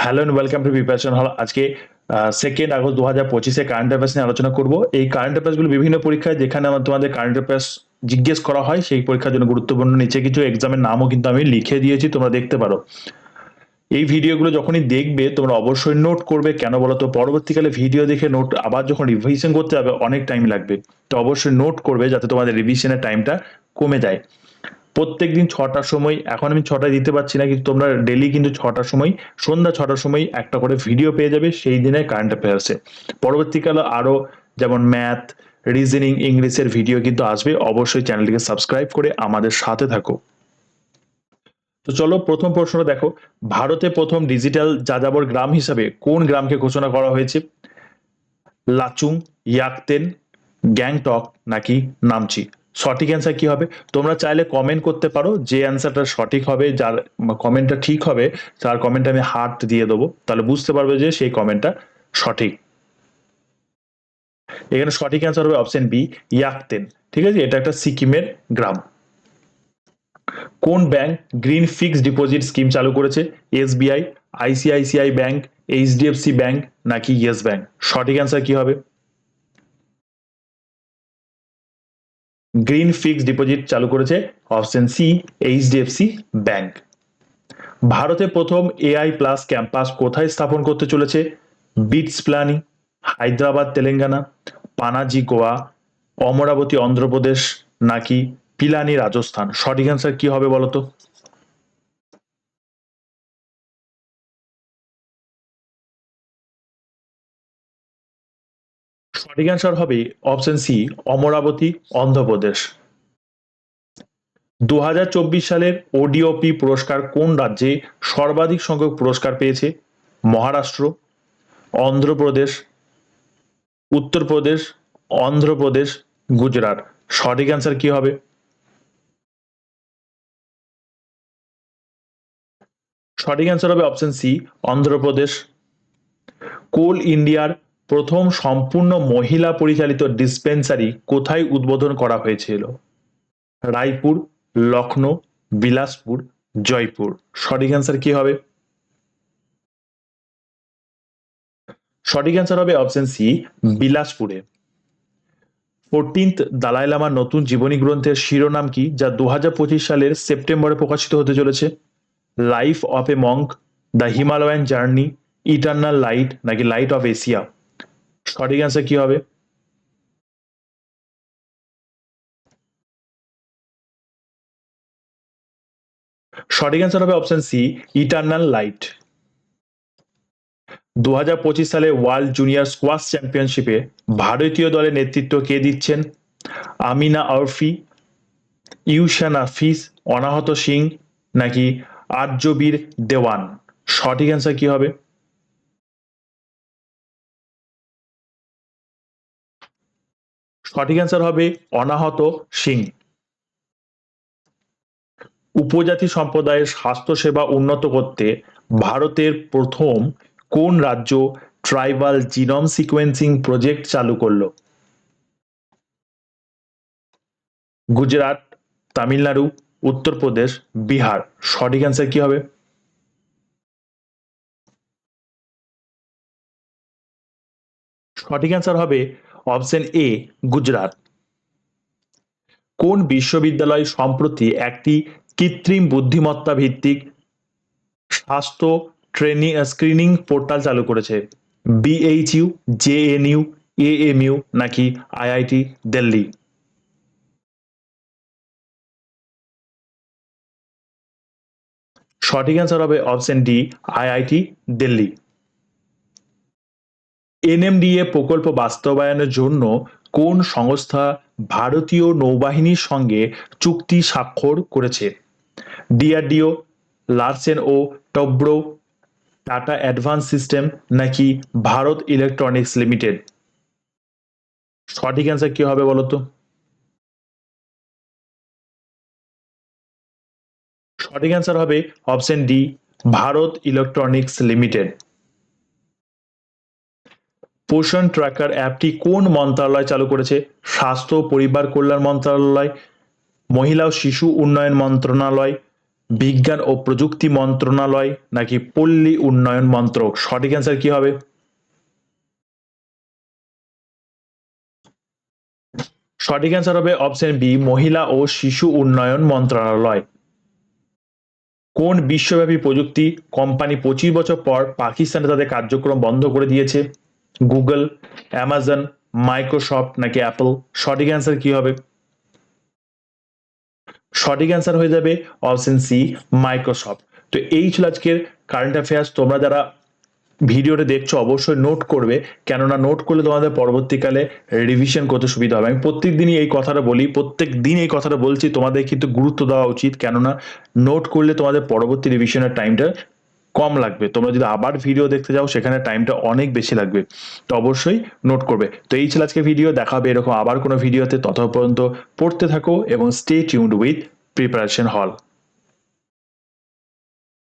Hello and welcome to preparation hall. আজকে 2 August 2025 current affairs নিয়ে আলোচনা করব। এই কারেন্ট অ্যাফেয়ার্স গুলো বিভিন্ন পরীক্ষায় যেখানে তোমাদের কারেন্ট অ্যাফেয়ার্স জিজ্ঞেস করা হয় সেই পরীক্ষার জন্য গুরুত্বপূর্ণ। নিচে কিছু এক্সামের নামও কিন্তু আমি লিখে দিয়েছি, তোমরা দেখতে পারো। এই ভিডিওগুলো যখনই দেখবে তোমরা অবশ্যই নোট করবে। কেন বলো তো, পরবর্তীকালে ভিডিও দেখে নোট আবার যখন রিভিশন করতে হবে অনেক টাইম লাগবে। তো অবশ্যই নোট করবে যাতে তোমাদের রিভিশনের টাইমটা কমে যায়। প্রত্যেকদিন 6টার সময়, এখন আমি 6টায় দিতে পারছি না, কিন্তু তোমরা ডেলি কিন্তু 6টার সময়, সন্ধ্যা 6টার সময় একটা করে ভিডিও পেয়ে যাবে সেই দিনে কারেন্ট অ্যাফেয়ার্সে। পরবর্তীকালে আরো যেমন ম্যাথ, রিজনিং, ইংলিশের ভিডিও কিন্তু আসবে। অবশ্যই চ্যানেলটিকে সাবস্ক্রাইব করে আমাদের সাথে থাকো। তো চলো প্রথম প্রশ্নটা দেখো, ভারতে প্রথম ডিজিটাল যাযাবর গ্রাম হিসাবে কোন গ্রামকে ঘোষণা করা হয়েছে? লাচুং, ইয়াকতেন, গ্যাংটক নাকি নামচি? সঠিক অ্যান্সার কি হবে? তোমরা চাইলে কমেন্ট করতে পারো, যে অ্যান্সারটা সঠিক হবে, যার কমেন্টটা ঠিক হবে তার কমেন্টে আমি হার্ট দিয়ে দেবো, তাহলে বুঝতে পারবে যে সেই কমেন্টটা সঠিক। এখানে সঠিক অ্যান্সার হবে অপশন বি, ইয়াকতেন। ঠিক আছে, এটা একটা সিকিমের গ্রাম। কোন bank green fixed deposit scheme চালু করেছে? SBI, ICICI bank, HDFC bank নাকি ইয়েস ব্যাংক? সঠিক অ্যান্সার কি হবে? গ্রিন ফিক্সড ডিপোজিট চালু করেছে অপশন সি, এইচডিএফসি ব্যাংক। ভারতে প্রথম এআই প্লাস ক্যাম্পাস কোথায় স্থাপন করতে চলেছে? বিটস প্ল্যানি, হায়দ্রাবাদ তেলেঙ্গানা, পানাজি গোয়া, অমরাবতী অন্ধ্রপ্রদেশ নাকি পিলানি রাজস্থান? সঠিক অ্যান্সার কি হবে বলতো? সঠিক অ্যান্সার হবে অপশন সি, অমরাবতী অন্ধ্রপ্রদেশ। 2024 সালের ওডিওপি পুরস্কার কোন রাজ্যে সর্বাধিক সংখ্যক পুরস্কার পেয়েছে? মহারাষ্ট্র, অন্ধ্রপ্রদেশ, উত্তরপ্রদেশ, অন্ধ্রপ্রদেশ, গুজরাট? সঠিক অ্যান্সার কি হবে? সঠিক অ্যান্সার হবে অপশন সি, অন্ধ্রপ্রদেশ। কোল ইন্ডিয়ার প্রথম সম্পূর্ণ মহিলা পরিচালিত ডিসপেন্সারি কোথায় উদ্বোধন করা হয়েছিল? রায়পুর, লখনৌ, বিলাসপুর, জয়পুর? সঠিক অ্যান্সার কি হবে? সঠিক অ্যান্সার হবে অপশন সি, বিলাসপুরে। 14th দালাই লামার নতুন জীবনী গ্রন্থের শিরোনাম কি, যা 2025 সালের সেপ্টেম্বরে প্রকাশিত হতে চলেছে? Life of A Monk, the Himalayan journey, eternal light নাকি লাইট অফ এশিয়া? সঠিক অ্যান্সার কি হবে? সঠিক অ্যান্সার হবে অপশন সি, ইটার্নাল লাইট। 2025 সালে ওয়ার্ল্ড জুনিয়র স্কোয়াশ চ্যাম্পিয়নশিপে ভারতীয় দলের নেতৃত্ব কে দিচ্ছেন? আমিনা আরফি, ইউশান আফিস, অনাহত সিং নাকি আর্যবীর দেওয়ান? সঠিক অ্যান্সার কি হবে? সঠিক অ্যান্সার হবে অনাহত সিং। উপজাতি সম্প্রদায়ের স্বাস্থ্যসেবা উন্নত করতে ভারতের প্রথম কোন রাজ্য ট্রাইবাল জিনোম সিকোয়েন্সিং প্রজেক্ট চালু করলো? গুজরাট, তামিলনাড়ু, উত্তরপ্রদেশ, বিহার? সঠিক অ্যান্সার কি হবে? সঠিক অ্যান্সার হবে অপশন এ, গুজরাট। কোন বিশ্ববিদ্যালয় সম্প্রতি একটি কৃত্রিম বুদ্ধিমত্তা ভিত্তিক স্বাস্থ্য ট্রেনিং স্ক্রিনিং পোর্টাল চালু করেছে? বিএইচইউ, জেএনইউ, এএমইউ নাকি আইআইটি দিল্লি? সঠিক অ্যান্সার হবে option D, IIT Delhi. NMDA প্রকল্প বাস্তবায়নের জন্য কোন সংস্থা ভারতীয় নৌবাহিনীর সঙ্গে চুক্তি স্বাক্ষর করেছে? ডিআরডিও, লারসেন ও টব্রো, টাটা অ্যাডভান্স সিস্টেম নাকি ভারত ইলেকট্রনিক্স লিমিটেড? সঠিক অ্যান্সার কি হবে বলতো? সঠিক অ্যান্সার হবে option D, Bharat electronics limited. পোষণ ট্র্যাকার অ্যাপটি কোন মন্ত্রণালয় চালু করেছে? স্বাস্থ্য ও পরিবার কল্যাণ মন্ত্রণালয়, মহিলা ও শিশু উন্নয়ন মন্ত্রণালয়, বিজ্ঞান ও প্রযুক্তি মন্ত্রণালয় নাকি পল্লী উন্নয়ন মন্ত্রক? সঠিক অ্যান্সার কি হবে? সঠিক অ্যান্সার হবে অপশন বি, মহিলা ও শিশু উন্নয়ন মন্ত্রণালয়। কোন বিশ্বব্যাপী প্রযুক্তি কোম্পানি 25 বছর পর পাকিস্তানে তাদের কার্যক্রম বন্ধ করে দিয়েছে? গুগল, অ্যামাজন, মাইক্রোসফট নাকি অ্যাপল? সঠিক অ্যান্সার কি হবে? সঠিক অ্যান্সার হয়ে যাবে অপশন সি, মাইক্রোসফট। তো এই ছিল আজকের কারেন্ট অ্যাফেয়ার্স। তোমরা যারা ভিডিওটা দেখছো অবশ্যই নোট করবে, কেননা নোট করলে তোমাদের পরবর্তীকালে রিভিশন করতে সুবিধা হবে। আমি প্রত্যেক দিনই এই কথাটা বলি, প্রত্যেক দিন এই কথাটা বলছি, তোমাদের কিন্তু গুরুত্ব দেওয়া উচিত, কেননা নোট করলে তোমাদের পরবর্তী রিভিশনের টাইমটা কম লাগবে। তোমরা যদি আবার ভিডিও দেখতে যাও সেখানে টাইমটা অনেক বেশি লাগবে। তো অবশ্যই নোট করবে। তো এই ছিল আজকে ভিডিও, দেখা হবে এরকম আবার কোনো ভিডিওতে। ততক্ষণ পর্যন্ত পড়তে থাকো এবং স্টে টিউনড উইথ প্রিপারেশন হল।